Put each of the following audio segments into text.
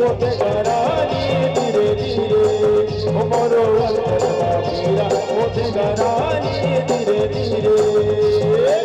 होते घरानी धीरे धीरे मोरो अंतरमा पीरा होते घरानी धीरे धीरे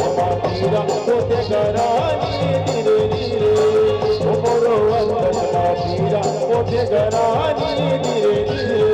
होते घरानी धीरे धीरे मोरो अंतरमा पीरा होते घरानी धीरे धीरे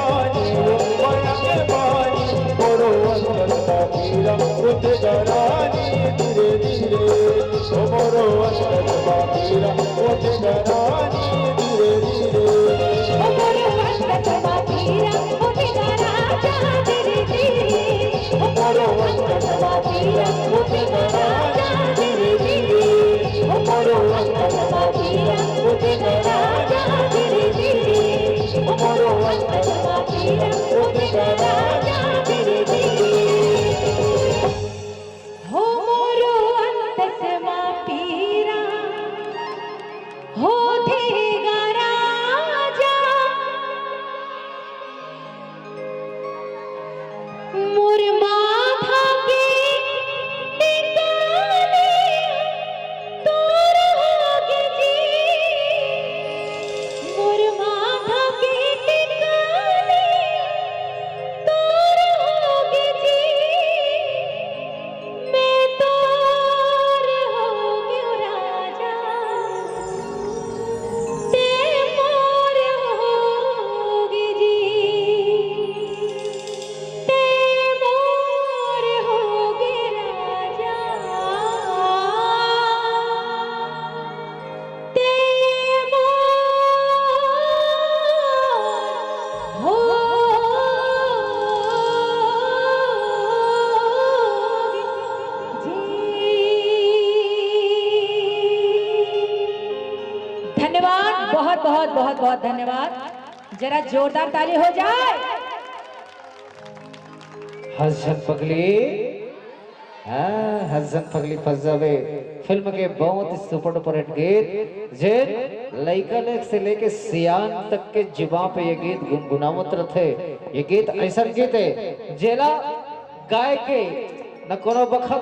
होते घरानी धीरे धीरे मोरो अंतरमा पीरा होते घरानी धीरे धीरे मोरो अंतरमा पीरा होते घरानी धीरे धीरे मोरो अंतरमा पीरा होते घरानी धीरे धीरे मोरो अंतरमा पीरा होते घरानी धीरे धीरे मोरो अंतरमा पीरा होते घरानी धीरे धीरे बहुत बहुत बहुत बहुत धन्यवाद। जरा जोरदार ताली हो जाए। हसन पगली, हाँ हसन पगली फजावे फिल्म के बहुत ही सुपर डुपर हिट गीत जे लइकन से लेके सियान तक के जुबान पे ये गीत गुनगुनावत रहे। ये गीत ऐसा गीत है जेला गाय के न कोनो बखत